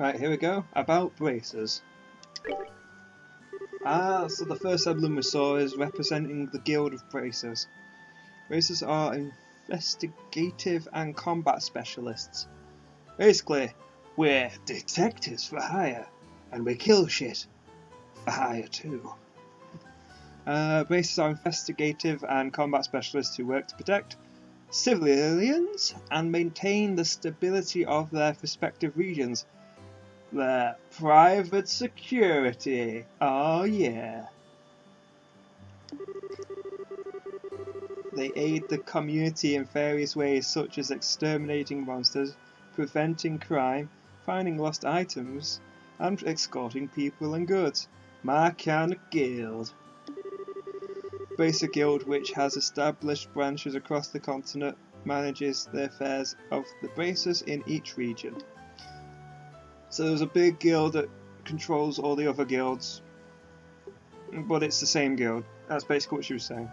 Right, here we go. About bracers. So the first emblem we saw is representing the Guild of Bracers. Bracers are investigative and combat specialists. Basically, we're detectives for hire, and we kill shit for hire too. Bracers are investigative and combat specialists who work to protect civilians and maintain the stability of their respective regions. Their private security. Oh yeah. They aid the community in various ways, such as exterminating monsters, preventing crime, finding lost items, and escorting people and goods. My kind of guild. Bracer Guild, which has established branches across the continent, manages the affairs of the bracers in each region. So there's a big guild that controls all the other guilds, but it's the same guild. That's basically what she was saying.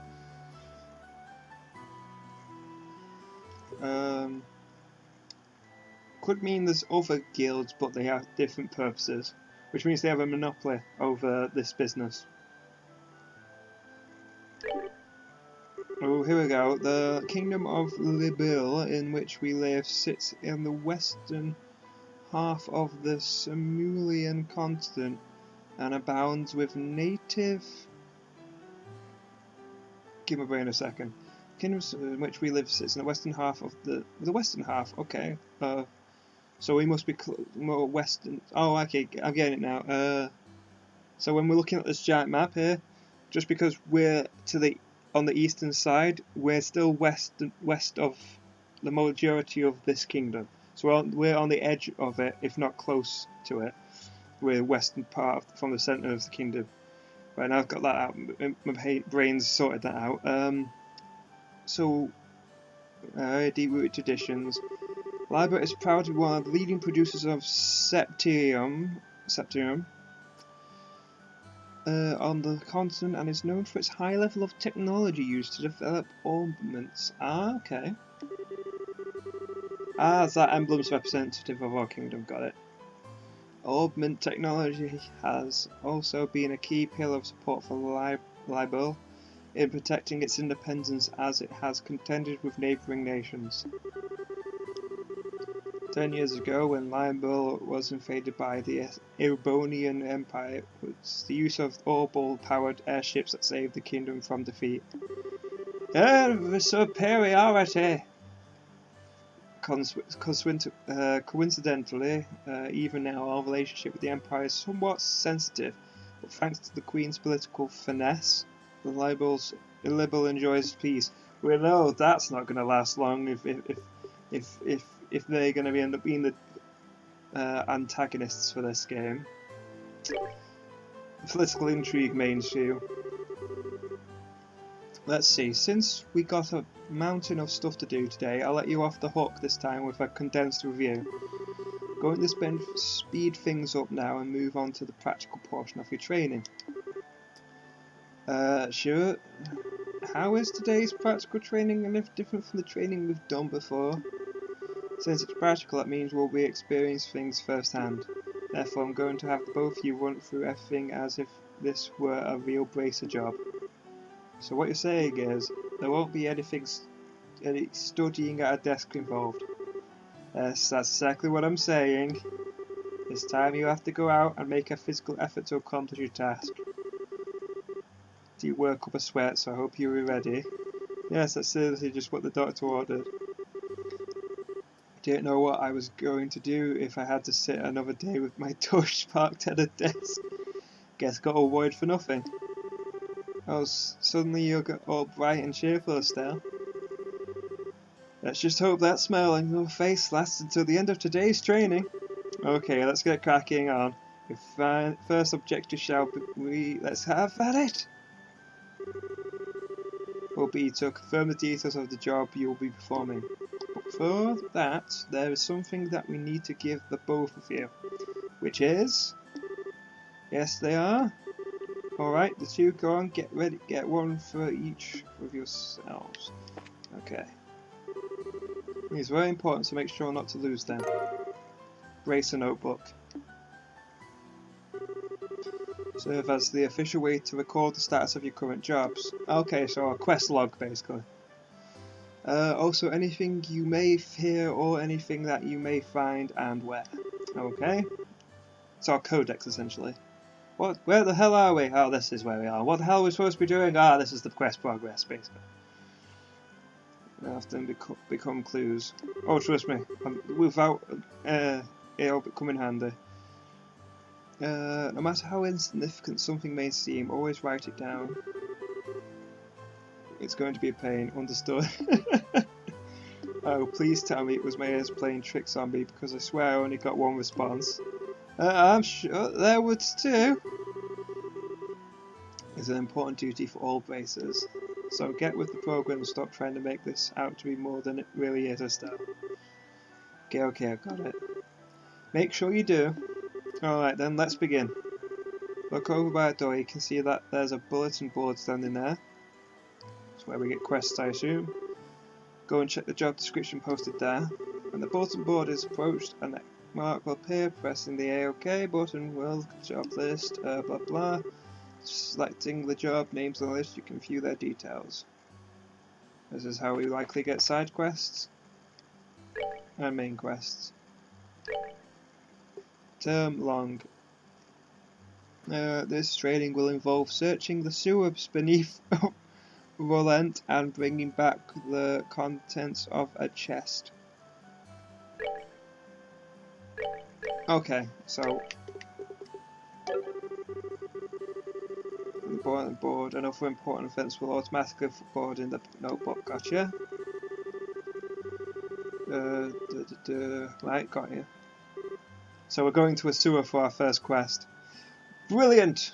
Could mean there's other guilds, but they have different purposes, which means they have a monopoly over this business. Oh, here we go. The Kingdom of Libil, in which we live, sits in the western half of the Simulian continent and abounds with native... Give my brain a second. Kingdom in which we live sits in the western half of the western half. Okay. So we must be more western. Oh, okay. I'm getting it now. So when we're looking at this giant map here, just because we're on the eastern side, we're still west of the majority of this kingdom. So we're on the edge of it, if not close to it. We're western part from the centre of the kingdom. Right now I've got that out. My brain's sorted that out. Deep-rooted traditions. Liber is proud to be one of the leading producers of Septium on the continent, and is known for its high level of technology used to develop ornaments. Okay. It's that emblem's representative of our kingdom, got it. Augment technology has also been a key pillar of support for Liber in protecting its independence as it has contended with neighbouring nations. 10 years ago, when Liber was invaded by the Erebonian Empire, it was the use of Orbal-powered airships that saved the kingdom from defeat. Superiority! Coincidentally, even now our relationship with the Empire is somewhat sensitive, but thanks to the Queen's political finesse, the Liber enjoys peace. We know that's not going to last long if they're going to end up being the antagonists for this game. Political intrigue may ensue. Let's see, since we got a mountain of stuff to do today, I'll let you off the hook this time with a condensed review. Going to speed things up now and move on to the practical portion of your training. Sure. How is today's practical training any different from the training we've done before? Since it's practical, that means we'll be experiencing things firsthand. Therefore, I'm going to have both of you run through everything as if this were a real bracer job. So what you're saying is, there won't be any studying at a desk involved. Yes, that's exactly what I'm saying. This time you have to go out and make a physical effort to accomplish your task. Do you work up a sweat, so I hope you're ready. Yes, that's seriously just what the doctor ordered. I didn't know what I was going to do if I had to sit another day with my tush parked at a desk. Guess got all worried for nothing. Oh, suddenly you're all bright and cheerful, Estelle. Let's just hope that smile on your face lasts until the end of today's training. Okay, let's get cracking on. Your first objective shall be... Let's have at it! Will be to confirm the details of the job you will be performing. But for that, there is something that we need to give the both of you. Which is... Yes, they are. Alright, the two go on, get ready, get one for each of yourselves. Okay. It's very important to make sure not to lose them. Bracer notebook. Serve as the official way to record the status of your current jobs. Okay, so a quest log basically. Also anything you may hear or anything that you may find and where. Okay. It's our codex essentially. Where the hell are we? Oh, this is where we are. What the hell are we supposed to be doing? Ah, this is the quest progress basically. They often become clues. Oh, trust me, without it'll come in handy. No matter how insignificant something may seem, always write it down. It's going to be a pain, understood. Oh, please tell me it was Mayers playing tricks on me, because I swear I only got one response. I'm sure there was two. It's an important duty for all bracers. So get with the program and stop trying to make this out to be more than it really is, Estelle. Okay, I got it. Make sure you do. Alright then, let's begin. Look over by the door, you can see that there's a bulletin board standing there. That's where we get quests, I assume. Go and check the job description posted there. When the bulletin board is approached, a neck mark will appear. Pressing the AOK button will job list, blah blah. Selecting the job names on the list, you can view their details. This is how we likely get side quests and main quests. Term long. This training will involve searching the sewers beneath Roland and bringing back the contents of a chest. Okay, so important board. Another important events will automatically record in the notebook. Gotcha. Right, got you. So we're going to a sewer for our first quest. Brilliant!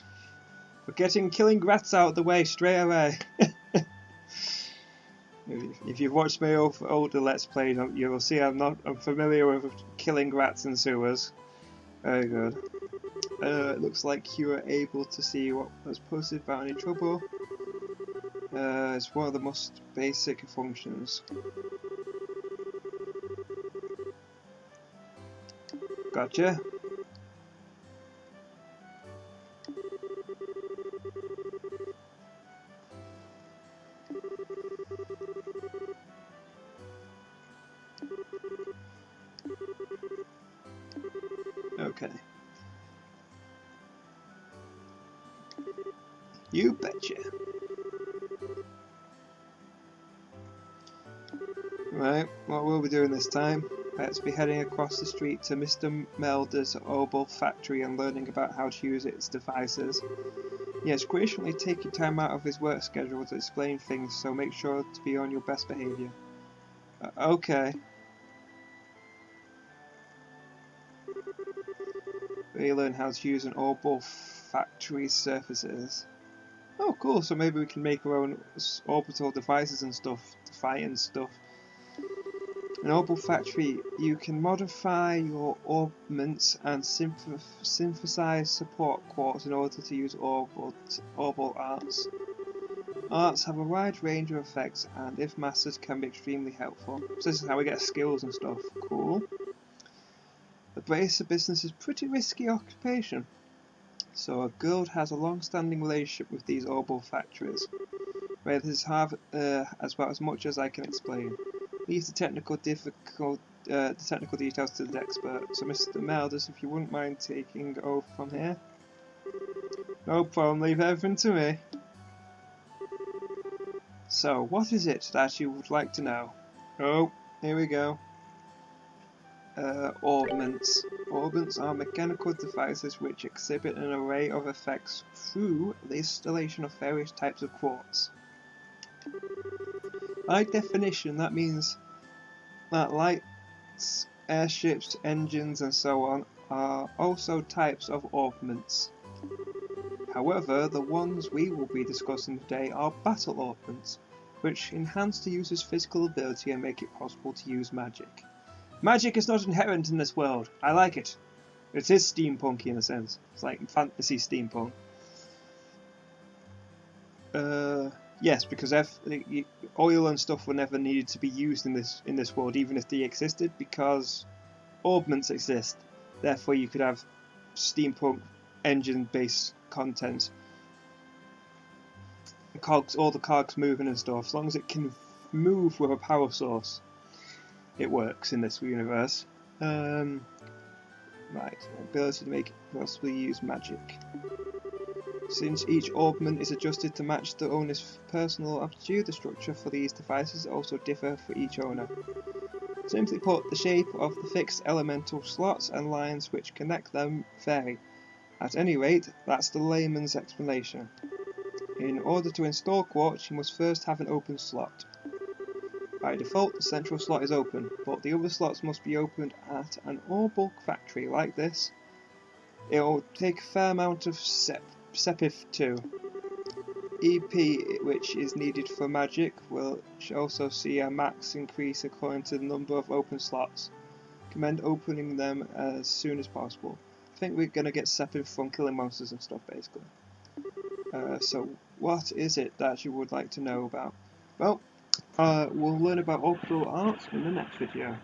We're getting killing rats out of the way straight away. If you've watched my older Let's Plays, you will see I'm familiar with killing rats in sewers. Very good. It looks like you were able to see what was posted without any trouble. It's one of the most basic functions. Gotcha. Okay. You betcha. Right, what will we doing this time? Let's be heading across the street to Mr. Melder's Opal factory and learning about how to use its devices. Yes, graciously taking time out of his work schedule to explain things, so make sure to be on your best behaviour. Okay. We learn how to use an Opal factory surfaces. Oh cool, so maybe we can make our own orbital devices and stuff to fight and stuff. In Opal Factory, you can modify your orbments and synthesize support quartz in order to use Opal arts. Arts have a wide range of effects and, if mastered, can be extremely helpful. So this is how we get skills and stuff. Cool. The bracer business is a pretty risky occupation. So a guild has a long-standing relationship with these Opal factories. Where this is about as much as I can explain. Leave the technical details to the expert. So Mr. Melders, if you wouldn't mind taking over from here. No problem, leave everything to me. So, what is it that you would like to know? Oh, here we go. Orbments. Orbments are mechanical devices which exhibit an array of effects through the installation of various types of quartz. By definition, that means that lights, airships, engines and so on are also types of orbments. However, the ones we will be discussing today are battle orbments, which enhance the user's physical ability and make it possible to use magic. Magic is not inherent in this world. I like it. It is steampunky in a sense. It's like fantasy steampunk. Yes, because oil and stuff were never needed to be used in this world, even if they existed, because orbments exist. Therefore, you could have steampunk engine-based contents, cogs, all the cogs moving and stuff. As long as it can move with a power source, it works in this universe. Right, ability to make it possibly use magic. Since each orbment is adjusted to match the owner's personal aptitude, the structure for these devices also differ for each owner. Simply put, the shape of the fixed elemental slots and lines which connect them vary. At any rate, that's the layman's explanation. In order to install Quartz, you must first have an open slot. By default, the central slot is open, but the other slots must be opened at an ore-bulk factory like this. It'll take a fair amount of Sepith too. EP, which is needed for magic, will also see a max increase according to the number of open slots. Recommend opening them as soon as possible. I think we're going to get Sepith from killing monsters and stuff, basically. So what is it that you would like to know about? Well, we'll learn about orbital arts in the next video.